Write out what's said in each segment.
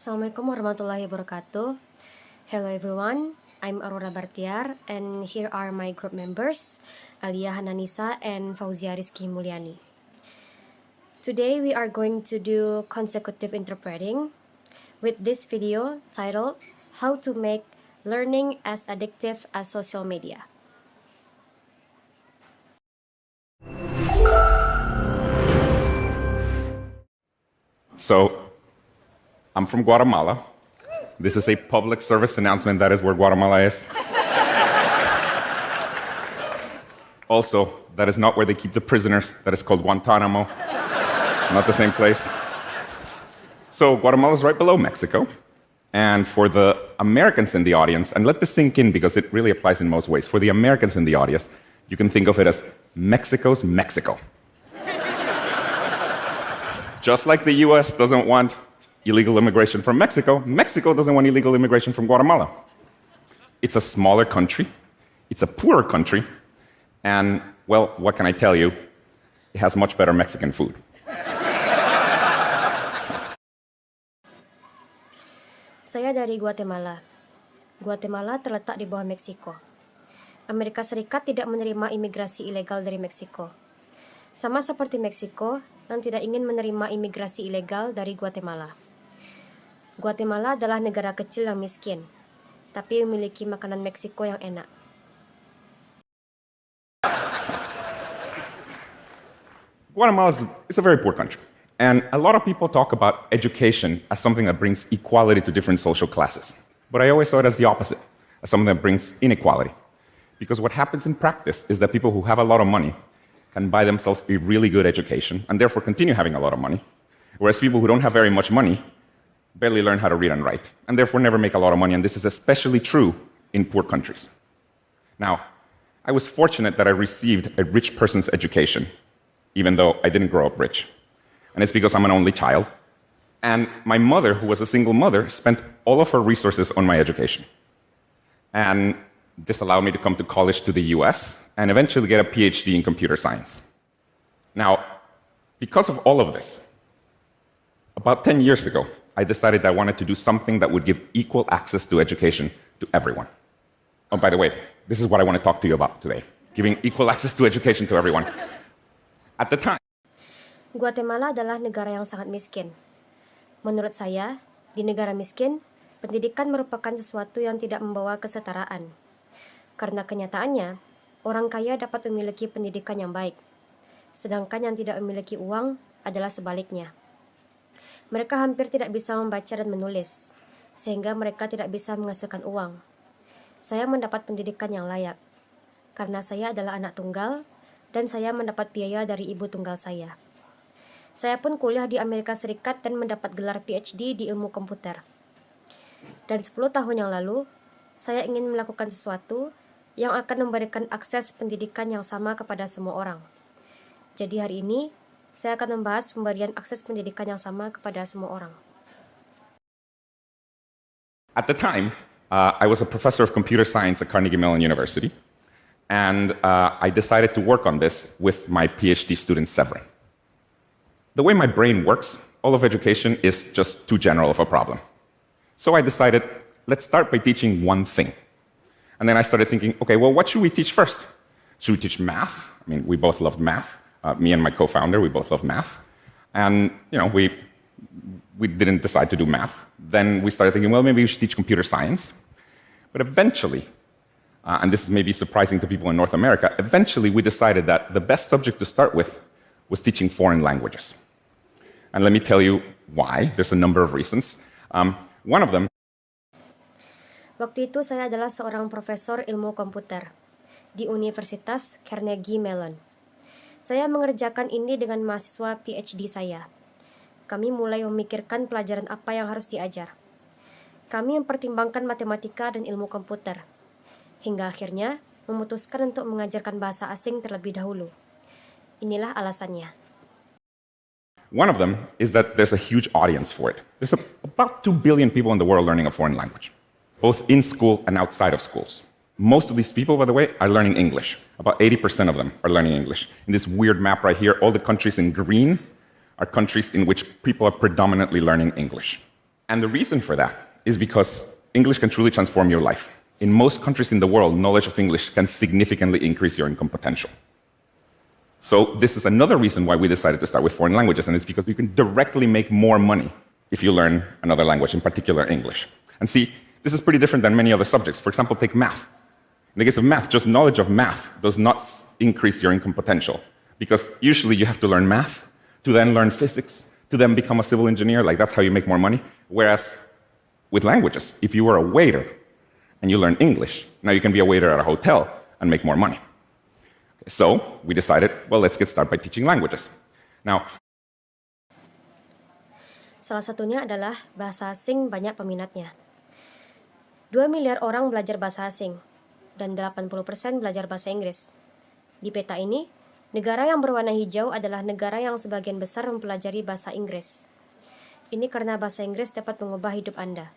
Assalamualaikum warahmatullahi wabarakatuh. Hello everyone, I'm Aurora Bartiar and here are my group members, Alia Hananisa and Fauzia Rizky Mulyani. Today we are going to do consecutive interpreting with this video titled How to Make Learning as Addictive as Social Media. So, I'm from Guatemala. This is a public service announcement. That is where Guatemala is. Also, that is not where they keep the prisoners. That is called Guantanamo. Not the same place. So, Guatemala is right below Mexico. And for the Americans in the audience, and let this sink in because it really applies in most ways. For the Americans in the audience, you can think of it as Mexico's Mexico. Just like the US doesn't want illegal immigration from Mexico, Mexico doesn't want illegal immigration from Guatemala. It's a smaller country, it's a poorer country, and, well, what can I tell you? It has much better Mexican food. Saya dari Guatemala. Guatemala terletak di bawah Meksiko. Amerika Serikat tidak menerima imigrasi ilegal dari Meksiko. Sama seperti Meksiko yang tidak ingin menerima imigrasi ilegal dari Guatemala. Guatemala adalah negara kecil yang miskin, tapi memiliki makanan Meksiko yang enak. Guatemala is a very poor country. And a lot of people talk about education as something that brings equality to different social classes. But I always saw it as the opposite, as something that brings inequality. Because what happens in practice is that people who have a lot of money can buy themselves a really good education and therefore continue having a lot of money, whereas people who don't have very much money barely learn how to read and write, and therefore never make a lot of money, and this is especially true in poor countries. Now, I was fortunate that I received a rich person's education, even though I didn't grow up rich. And it's because I'm an only child, and my mother, who was a single mother, spent all of her resources on my education. And this allowed me to come to college to the US and eventually get a PhD in computer science. Now, because of all of this, about 10 years ago, I decided that I wanted to do something that would give equal access to education to everyone. Oh, by the way, this is what I want to talk to you about today, giving equal access to education to everyone. At the time, Guatemala adalah negara yang sangat miskin. Menurut saya, di negara miskin, pendidikan merupakan sesuatu yang tidak membawa kesetaraan. Karena kenyataannya, orang kaya dapat memiliki pendidikan yang baik, sedangkan yang tidak memiliki uang adalah sebaliknya. Mereka hampir tidak bisa membaca dan menulis, sehingga mereka tidak bisa menghasilkan uang. Saya mendapat pendidikan yang layak, karena saya adalah anak tunggal, dan saya mendapat biaya dari ibu tunggal saya. Saya pun kuliah di Amerika Serikat dan mendapat gelar PhD di ilmu komputer. Dan 10 tahun yang lalu, saya ingin melakukan sesuatu yang akan memberikan akses pendidikan yang sama kepada semua orang. Jadi hari ini, saya akan membahas pemberian akses pendidikan yang sama kepada semua orang. at the time, I was a professor of computer science at Carnegie Mellon University, and I decided to work on this with my PhD student, Severin. The way my brain works, all of education is just too general of a problem. So I decided, let's start by teaching one thing. And then I started thinking, okay, well, what should we teach first? Should we teach math? I mean, we both loved math. Me and my co-founder, we both loved math. And, we didn't decide to do math. Then we started thinking, well, maybe we should teach computer science. But eventually, and this is maybe surprising to people in North America, eventually we decided that the best subject to start with was teaching foreign languages. And let me tell you why. There's a number of reasons. One of them. Waktu itu saya adalah seorang profesor ilmu komputer di Universitas Carnegie Mellon. Saya mengerjakan ini dengan mahasiswa PhD saya. Kami mulai memikirkan pelajaran apa yang harus diajar. Kami mempertimbangkan matematika dan ilmu komputer, hingga akhirnya memutuskan untuk mengajarkan bahasa asing terlebih dahulu. Inilah alasannya. One of them is that there's a huge audience for it. There's about 2 billion people in the world learning a foreign language, both in school and outside of schools. Most of these people, by the way, are learning English. About 80% of them are learning English. In this weird map right here, all the countries in green are countries in which people are predominantly learning English. And the reason for that is because English can truly transform your life. In most countries in the world, knowledge of English can significantly increase your income potential. So this is another reason why we decided to start with foreign languages, and it's because you can directly make more money if you learn another language, in particular English. And see, this is pretty different than many other subjects. For example, take math. In the case of math, just knowledge of math does not increase your income potential, because usually you have to learn math to then learn physics, to then become a civil engineer, like that's how you make more money. Whereas with languages, if you were a waiter and you learn English, now you can be a waiter at a hotel and make more money. So we decided, well, let's get started by teaching languages. Now, Salah satunya adalah bahasa asing banyak peminatnya. 2 miliar orang belajar bahasa asing, dan 80% belajar bahasa Inggris. Di peta ini, negara yang berwarna hijau adalah negara yang sebagian besar mempelajari bahasa Inggris. Ini karena bahasa Inggris dapat mengubah hidup Anda.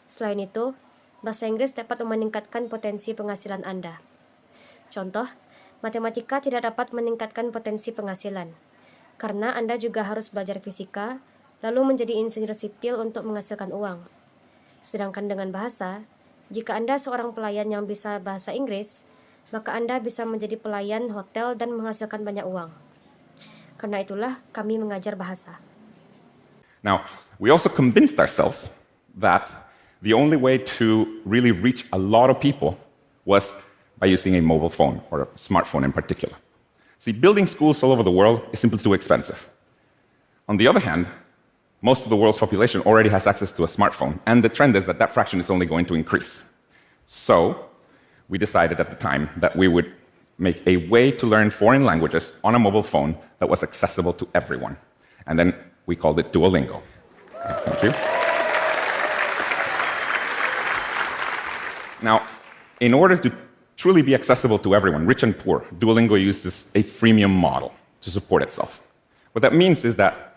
Selain itu, bahasa Inggris dapat meningkatkan potensi penghasilan Anda. Contoh, matematika tidak dapat meningkatkan potensi penghasilan, karena Anda juga harus belajar fisika, lalu menjadi insinyur sipil untuk menghasilkan uang. Sedangkan dengan bahasa, jika Anda seorang pelayan yang bisa bahasa Inggris, maka Anda bisa menjadi pelayan hotel dan menghasilkan banyak uang. Karena itulah kami mengajar bahasa. Now, we also convinced ourselves that the only way to really reach a lot of people was by using a mobile phone, or a smartphone in particular. See, building schools all over the world is simply too expensive. On the other hand, most of the world's population already has access to a smartphone, and the trend is that that fraction is only going to increase. So, we decided at the time that we would make a way to learn foreign languages on a mobile phone that was accessible to everyone. And then we called it Duolingo. Thank you. Now, in order to truly be accessible to everyone, rich and poor, Duolingo uses a freemium model to support itself. What that means is that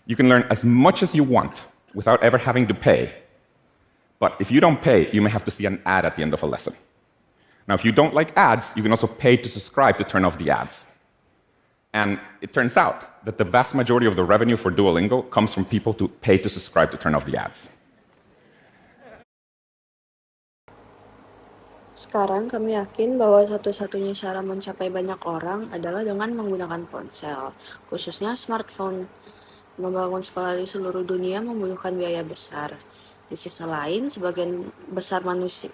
you can learn as much as you want without ever having to pay. But if you don't pay, you may have to see an ad at the end of a lesson. Now, if you don't like ads, you can also pay to subscribe to turn off the ads. And it turns out that the vast majority of the revenue for Duolingo comes from people who pay to subscribe to turn off the ads. Sekarang kami yakin bahwa satu-satunya cara mencapai banyak orang adalah dengan menggunakan ponsel, khususnya smartphone. Membangun sekolah di seluruh dunia membutuhkan biaya besar. Di sisi lain, sebagian besar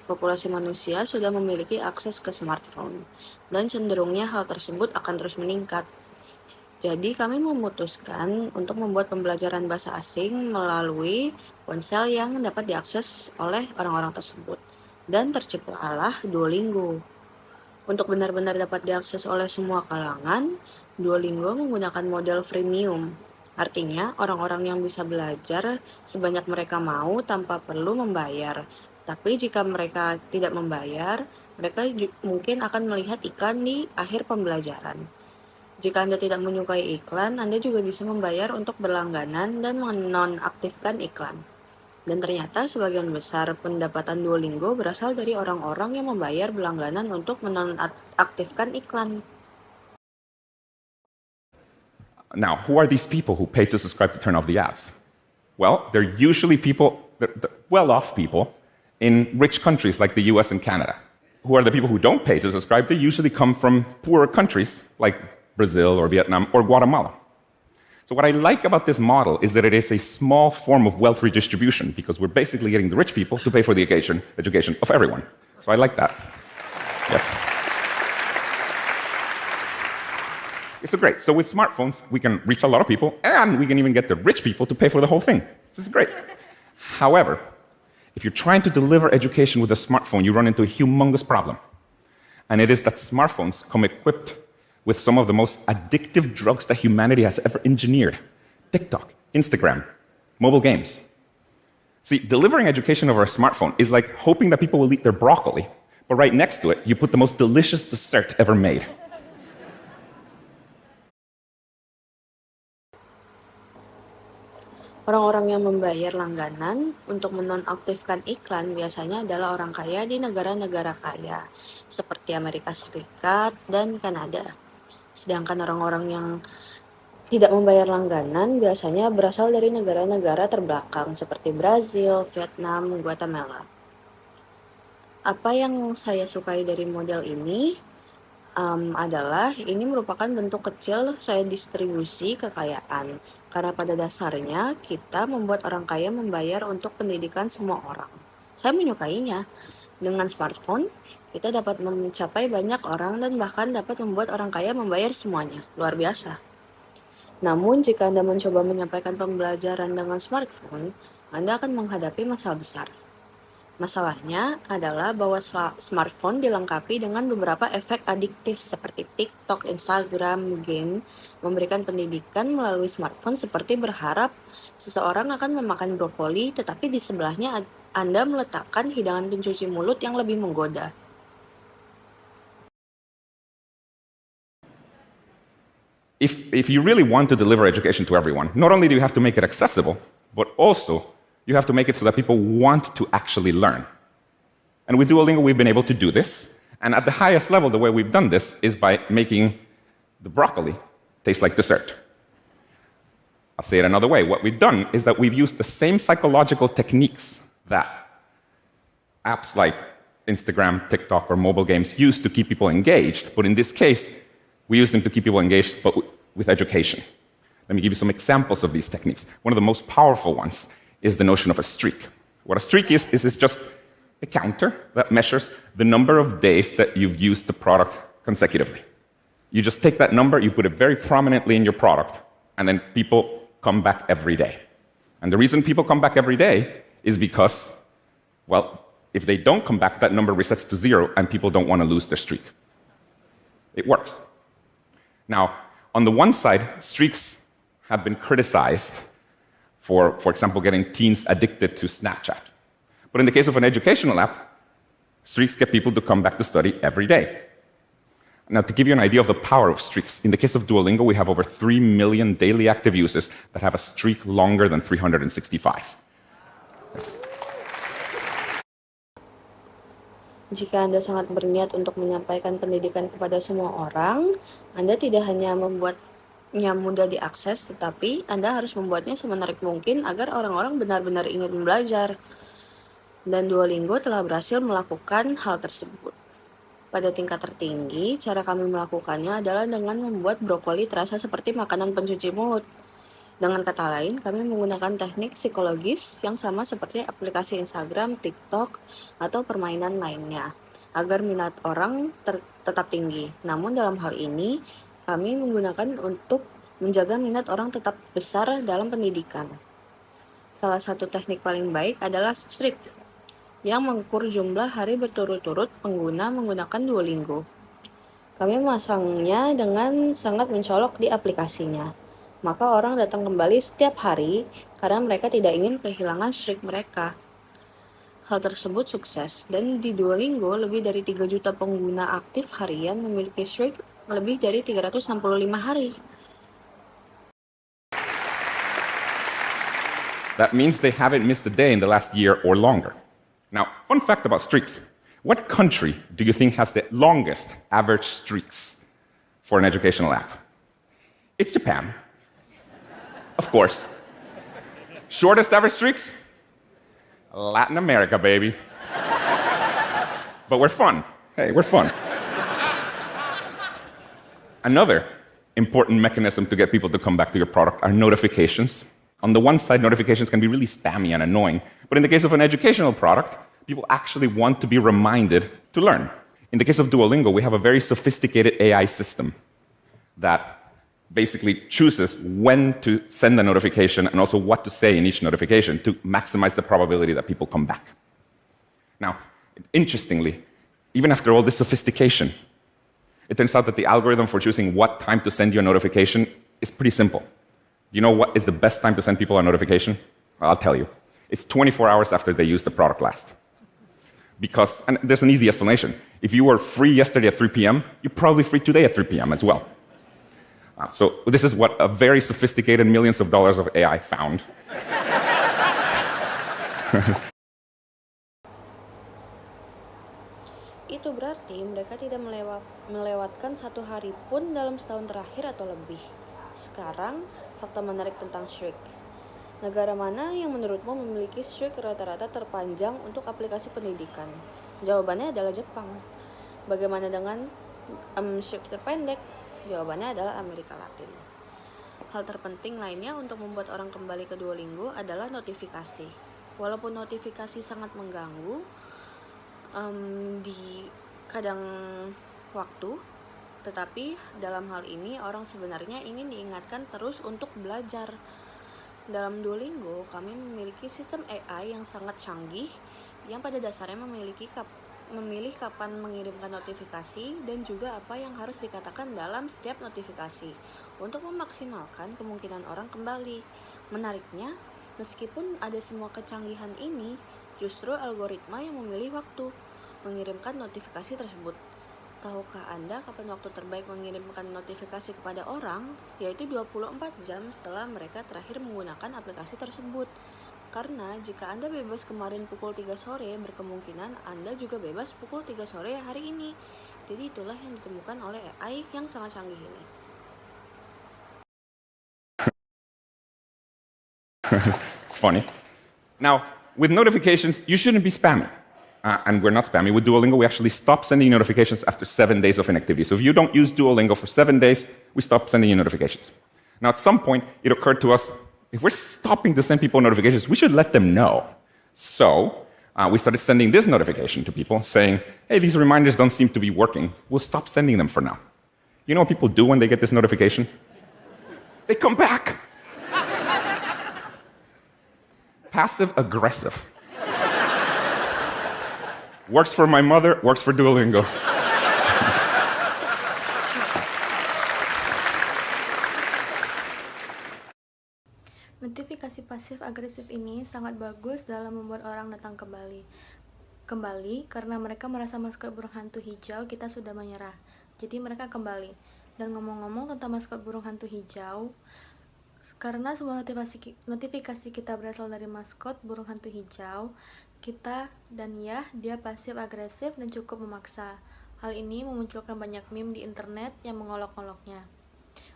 populasi manusia sudah memiliki akses ke smartphone, dan cenderungnya hal tersebut akan terus meningkat. Jadi kami memutuskan untuk membuat pembelajaran bahasa asing melalui ponsel yang dapat diakses oleh orang-orang tersebut. Dan terciptalah Duolingo. Untuk benar-benar dapat diakses oleh semua kalangan, Duolingo menggunakan model freemium. Artinya, orang-orang yang bisa belajar sebanyak mereka mau tanpa perlu membayar. Tapi jika mereka tidak membayar, mereka mungkin akan melihat iklan di akhir pembelajaran. Jika Anda tidak menyukai iklan, Anda juga bisa membayar untuk berlangganan dan menonaktifkan iklan. Dan ternyata sebagian besar pendapatan Duolingo berasal dari orang-orang yang membayar berlangganan untuk menonaktifkan iklan. Now, who are these people who pay to subscribe to turn off the ads? Well, they're usually people, they're well-off people in rich countries like the US and Canada. Who are the people who don't pay to subscribe? They usually come from poorer countries like Brazil or Vietnam or Guatemala. So what I like about this model is that it is a small form of wealth redistribution, because we're basically getting the rich people to pay for the education of everyone. So I like that. Yes. So great. So with smartphones, we can reach a lot of people, and we can even get the rich people to pay for the whole thing. This is great. However, if you're trying to deliver education with a smartphone, you run into a humongous problem. And it is that smartphones come equipped with some of the most addictive drugs that humanity has ever engineered. TikTok, Instagram, mobile games. See, delivering education over a smartphone is like hoping that people will eat their broccoli, but right next to it, you put the most delicious dessert ever made. Orang-orang yang membayar langganan untuk menonaktifkan iklan biasanya adalah orang kaya di negara-negara kaya, seperti Amerika Serikat dan Kanada. Sedangkan orang-orang yang tidak membayar langganan biasanya berasal dari negara-negara terbelakang seperti Brazil, Vietnam, Guatemala. Apa yang saya sukai dari model ini adalah ini merupakan bentuk kecil redistribusi kekayaan. Karena pada dasarnya kita membuat orang kaya membayar untuk pendidikan semua orang. Saya menyukainya. Dengan smartphone, kita dapat mencapai banyak orang dan bahkan dapat membuat orang kaya membayar semuanya. Luar biasa. Namun, jika Anda mencoba menyampaikan pembelajaran dengan smartphone, Anda akan menghadapi masalah besar. Masalahnya adalah bahwa smartphone dilengkapi dengan beberapa efek adiktif seperti TikTok, Instagram, game, memberikan pendidikan melalui smartphone seperti berharap seseorang akan memakan brokoli, tetapi di sebelahnya Anda meletakkan hidangan pencuci mulut yang lebih menggoda. If you really want to deliver education to everyone, not only do you have to make it accessible, but also you have to make it so that people want to actually learn. And with Duolingo, we've been able to do this. And at the highest level, the way we've done this is by making the broccoli taste like dessert. I'll say it another way. What we've done is that we've used the same psychological techniques that apps like Instagram, TikTok, or mobile games use to keep people engaged, but in this case, we use them to keep people engaged, but with education. Let me give you some examples of these techniques. One of the most powerful ones is the notion of a streak. What a streak is just a counter that measures the number of days that you've used the product consecutively. You just take that number, you put it very prominently in your product, and then people come back every day. And the reason people come back every day is because, well, if they don't come back, that number resets to 0, and people don't want to lose their streak. It works. Now, on the one side, streaks have been criticized for example, getting teens addicted to Snapchat. But in the case of an educational app, streaks get people to come back to study every day. Now, to give you an idea of the power of streaks, in the case of Duolingo, we have over 3 million daily active users that have a streak longer than 365. Jika Anda sangat berniat untuk menyampaikan pendidikan kepada semua orang, Anda tidak hanya membuatnya mudah diakses, tetapi Anda harus membuatnya semenarik mungkin agar orang-orang benar-benar ingin belajar. Dan Duolingo telah berhasil melakukan hal tersebut. Pada tingkat tertinggi, cara kami melakukannya adalah dengan membuat brokoli terasa seperti makanan pencuci mulut. Dengan kata lain, kami menggunakan teknik psikologis yang sama seperti aplikasi Instagram, TikTok, atau permainan lainnya, agar minat orang tetap tinggi. Namun dalam hal ini, kami menggunakan untuk menjaga minat orang tetap besar dalam pendidikan. Salah satu teknik paling baik adalah streak, yang mengukur jumlah hari berturut-turut pengguna menggunakan Duolingo. Kami memasangnya dengan sangat mencolok di aplikasinya. Maka orang datang kembali setiap hari karena mereka tidak ingin kehilangan streak mereka. Hal tersebut sukses, dan di Duolingo lebih dari 3 juta pengguna aktif harian memiliki streak lebih dari 365 hari. That means they haven't missed a day in the last year or longer. Now, fun fact about streaks. What country do you think has the longest average streaks for an educational app? It's Japan. Of course. Shortest average streaks? Latin America, baby. But we're fun. Hey, we're fun. Another important mechanism to get people to come back to your product are notifications. On the one side, notifications can be really spammy and annoying. But in the case of an educational product, people actually want to be reminded to learn. In the case of Duolingo, we have a very sophisticated AI system that basically chooses when to send a notification and also what to say in each notification to maximize the probability that people come back. Now, interestingly, even after all this sophistication, it turns out that the algorithm for choosing what time to send you a notification is pretty simple. Do you know what is the best time to send people a notification? Well, I'll tell you. It's 24 hours after they used the product last. Because, and there's an easy explanation. If you were free yesterday at 3 p.m., you're probably free today at 3 p.m. as well. So this is what a very sophisticated millions of dollars of AI found. Itu berarti mereka tidak melewatkan satu hari pun dalam setahun terakhir atau lebih. Sekarang, fakta menarik tentang Shriek. Negara mana yang menurutmu memiliki streak rata-rata terpanjang untuk aplikasi pendidikan? Jawabannya adalah Jepang. Bagaimana dengan streak terpendek? Jawabannya adalah Amerika Latin. Hal terpenting lainnya untuk membuat orang kembali ke Duolingo adalah notifikasi. Walaupun notifikasi sangat mengganggu di kadang waktu, tetapi dalam hal ini orang sebenarnya ingin diingatkan terus untuk belajar. Dalam Duolingo, kami memiliki sistem AI yang sangat canggih yang pada dasarnya memilih kapan mengirimkan notifikasi dan juga apa yang harus dikatakan dalam setiap notifikasi untuk memaksimalkan kemungkinan orang kembali. Menariknya, meskipun ada semua kecanggihan ini, justru algoritma yang memilih waktu mengirimkan notifikasi tersebut. Tahukah Anda kapan waktu terbaik mengirimkan notifikasi kepada orang? Yaitu 24 jam setelah mereka terakhir menggunakan aplikasi tersebut. Karena jika Anda bebas kemarin pukul 3 sore, berkemungkinan Anda juga bebas pukul 3 sore hari ini. Jadi itulah yang ditemukan oleh AI yang sangat canggih ini. It's funny. Now, with notifications, you shouldn't be spammy. And we're not spammy. With Duolingo, we actually stop sending notifications after 7 days of inactivity. So if you don't use Duolingo for 7 days, we stop sending you notifications. Now, at some point, it occurred to us, if we're stopping to send people notifications, we should let them know. So we started sending this notification to people saying, hey, these reminders don't seem to be working. We'll stop sending them for now. You know what people do when they get this notification? They come back. Passive aggressive. Works for my mother, works for Duolingo. Notifikasi pasif agresif ini sangat bagus dalam membuat orang datang kembali karena mereka merasa maskot burung hantu hijau kita sudah menyerah. Jadi mereka kembali. Dan ngomong-ngomong tentang maskot burung hantu hijau, karena semua notifikasi kita berasal dari maskot burung hantu hijau, dia pasif agresif dan cukup memaksa. Hal ini memunculkan banyak meme di internet yang mengolok-oloknya.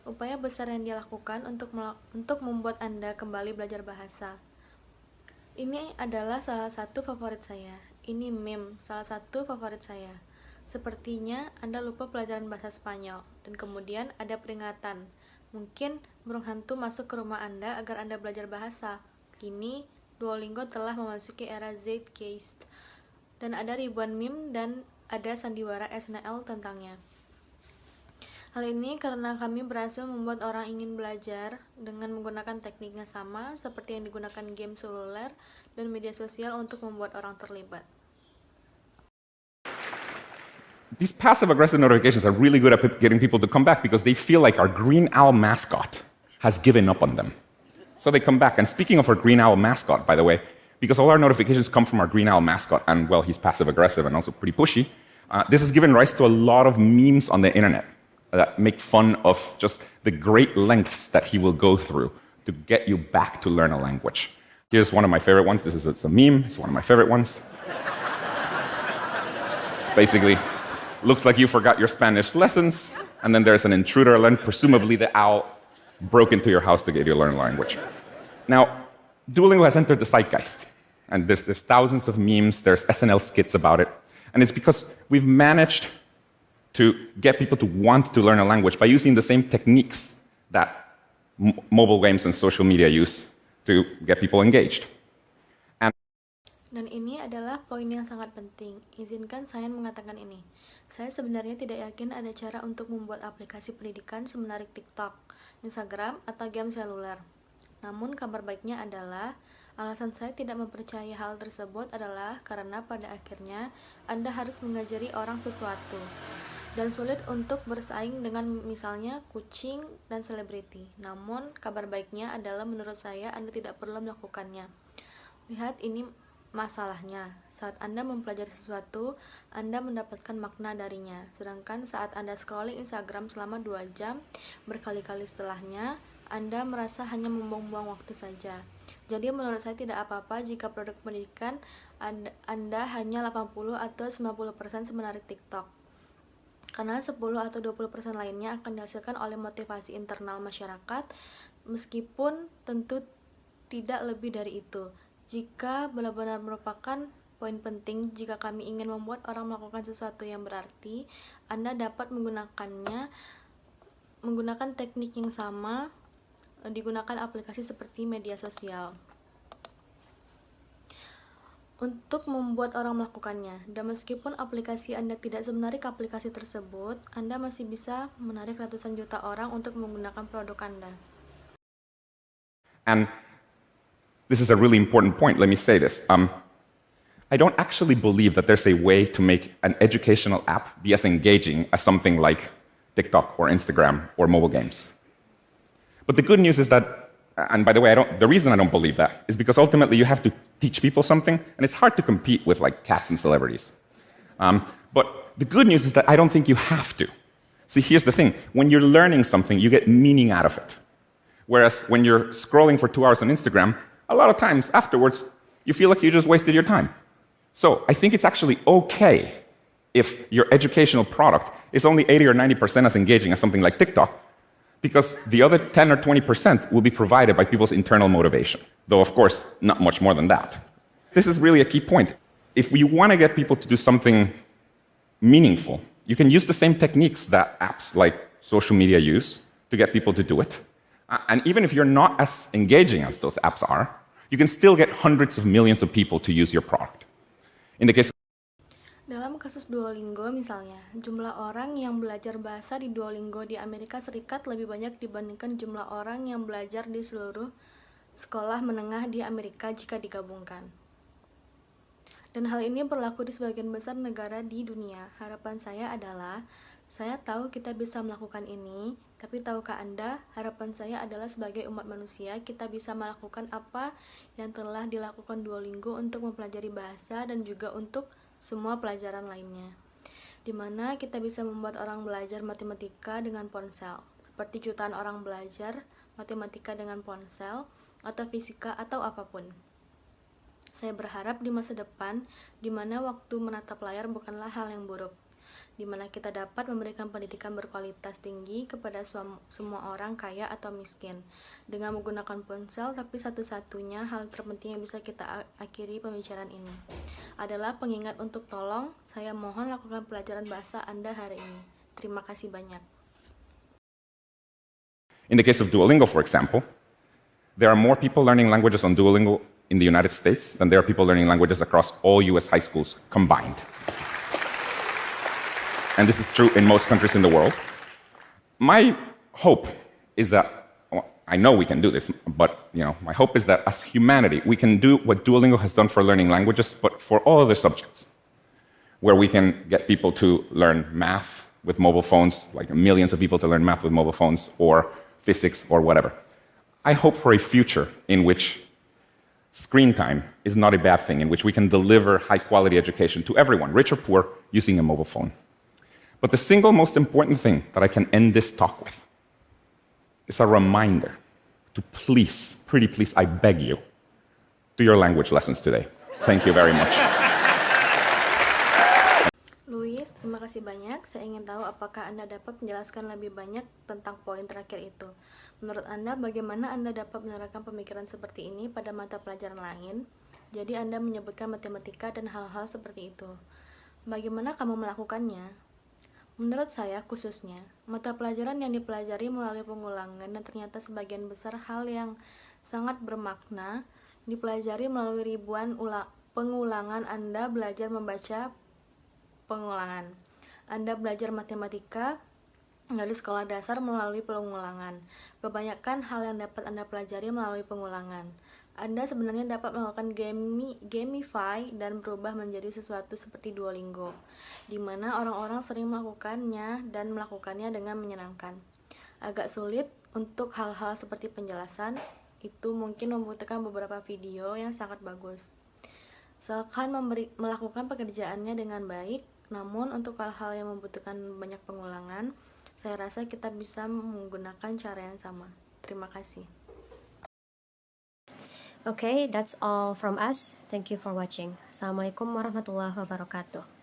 Upaya besar yang dia lakukan untuk membuat Anda kembali belajar bahasa. Ini adalah salah satu favorit saya. Ini meme, salah satu favorit saya. Sepertinya Anda lupa pelajaran bahasa Spanyol, dan kemudian ada peringatan. Mungkin burung hantu masuk ke rumah Anda agar Anda belajar bahasa. Kini, Duolingo telah memasuki era Zeitgeist, dan ada ribuan meme dan ada sandiwara SNL tentangnya. Hal ini karena kami berhasil membuat orang ingin belajar dengan menggunakan teknik yang sama seperti yang digunakan game seluler dan media sosial untuk membuat orang terlibat. These passive-aggressive notifications are really good at getting people to come back because they feel like our green owl mascot has given up on them. So they come back. And speaking of our green owl mascot, by the way, because all our notifications come from our green owl mascot, and well, he's passive-aggressive and also pretty pushy, this has given rise to a lot of memes on the internet that make fun of just the great lengths that he will go through to get you back to learn a language. Here's one of my favorite ones. It's a meme. It's one of my favorite ones. It's basically, looks like you forgot your Spanish lessons, and then there's an intruder alert. Presumably the owl broke into your house to get you to learn a language. Now, Duolingo has entered the zeitgeist, and there's thousands of memes, there's SNL skits about it, and it's because we've managed to get people to want to learn a language by using the same techniques that mobile games and social media use to get people engaged. Dan ini adalah poin yang sangat penting. Izinkan saya mengatakan ini. Saya sebenarnya tidak yakin ada cara untuk membuat aplikasi pendidikan semenarik TikTok, Instagram, atau game seluler. Namun kabar baiknya adalah, alasan saya tidak mempercayai hal tersebut adalah karena pada akhirnya Anda harus mengajari orang sesuatu. Dan sulit untuk bersaing dengan misalnya kucing dan selebriti. Namun kabar baiknya adalah menurut saya Anda tidak perlu melakukannya. Lihat ini masalahnya. Saat Anda mempelajari sesuatu, Anda mendapatkan makna darinya. Sedangkan saat Anda scrolling Instagram selama 2 jam, berkali-kali setelahnya, Anda merasa hanya membuang-buang waktu saja. Jadi menurut saya tidak apa-apa jika produk pendidikan Anda hanya 80 atau 90% semenarik TikTok. karena 10 atau 20% lainnya akan dihasilkan oleh motivasi internal masyarakat, meskipun tentu tidak lebih dari itu. Jika benar-benar merupakan poin penting, jika kami ingin membuat orang melakukan sesuatu yang berarti, Anda dapat menggunakan teknik yang sama digunakan aplikasi seperti media sosial untuk membuat orang melakukannya. Dan meskipun aplikasi Anda tidak semenarik aplikasi tersebut, Anda masih bisa menarik ratusan juta orang untuk menggunakan produk Anda. And this is a really important point, let me say this. I don't actually believe that there's a way to make an educational app be as engaging as something like TikTok or Instagram or mobile games. But the good news is that, and by the way, the reason I don't believe that is because ultimately you have to teach people something, and it's hard to compete with like cats and celebrities. But the good news is that I don't think you have to. See, here's the thing. When you're learning something, you get meaning out of it. Whereas when you're scrolling for 2 hours on Instagram, a lot of times afterwards, you feel like you just wasted your time. So I think it's actually okay if your educational product is only 80 or 90% as engaging as something like TikTok, because the other 10 or 20% will be provided by people's internal motivation, though of course, not much more than that. This is really a key point. If you want to get people to do something meaningful, you can use the same techniques that apps like social media use to get people to do it. And even if you're not as engaging as those apps are, you can still get hundreds of millions of people to use your product. In the case Dalam kasus Duolingo misalnya, jumlah orang yang belajar bahasa di Duolingo di Amerika Serikat lebih banyak dibandingkan jumlah orang yang belajar di seluruh sekolah menengah di Amerika jika digabungkan. Dan hal ini berlaku di sebagian besar negara di dunia. Harapan saya adalah, saya tahu kita bisa melakukan ini, tapi tahukah Anda, harapan saya adalah sebagai umat manusia, kita bisa melakukan apa yang telah dilakukan Duolingo untuk mempelajari bahasa dan juga untuk semua pelajaran lainnya, di mana kita bisa membuat orang belajar matematika dengan ponsel, seperti jutaan orang belajar matematika dengan ponsel, atau fisika, atau apapun. Saya berharap di masa depan, di mana waktu menatap layar bukanlah hal yang buruk, di mana kita dapat memberikan pendidikan berkualitas tinggi kepada semua orang, kaya atau miskin, dengan menggunakan ponsel. Tapi satu-satunya hal terpenting yang bisa kita akhiri pembicaraan ini adalah pengingat untuk tolong, saya mohon lakukan pelajaran bahasa Anda hari ini. Terima kasih banyak. In the case of Duolingo, for example, there are more people learning languages on Duolingo in the United States than there are people learning languages across all US high schools combined. And this is true in most countries in the world. My hope is that, well, I know we can do this, but my hope is that as humanity, we can do what Duolingo has done for learning languages, but for all other subjects, where we can get people to learn math with mobile phones, like millions of people to learn math with mobile phones, or physics, or whatever. I hope for a future in which screen time is not a bad thing, in which we can deliver high-quality education to everyone, rich or poor, using a mobile phone. But the single most important thing that I can end this talk with is a reminder to please, pretty please, I beg you, do your language lessons today. Thank you very much. Luis, terima kasih banyak. Saya ingin tahu apakah Anda dapat menjelaskan lebih banyak tentang poin terakhir itu. Menurut Anda, bagaimana Anda dapat menerapkan pemikiran seperti ini pada mata pelajaran lain? Jadi Anda menyebutkan matematika dan hal-hal seperti itu. Bagaimana kamu melakukannya? Menurut saya khususnya, mata pelajaran yang dipelajari melalui pengulangan dan ternyata sebagian besar hal yang sangat bermakna dipelajari melalui ribuan pengulangan. Anda belajar membaca pengulangan. Anda belajar matematika dari sekolah dasar melalui pengulangan. Kebanyakan hal yang dapat Anda pelajari melalui pengulangan. Anda sebenarnya dapat melakukan gamify dan berubah menjadi sesuatu seperti Duolingo, di mana orang-orang sering melakukannya dan melakukannya dengan menyenangkan. Agak sulit untuk hal-hal seperti penjelasan, itu mungkin membutuhkan beberapa video yang sangat bagus. Silakan melakukan pekerjaannya dengan baik, namun untuk hal-hal yang membutuhkan banyak pengulangan, saya rasa kita bisa menggunakan cara yang sama. Terima kasih. Okay, that's all from us. Thank you for watching. Assalamualaikum warahmatullahi wabarakatuh.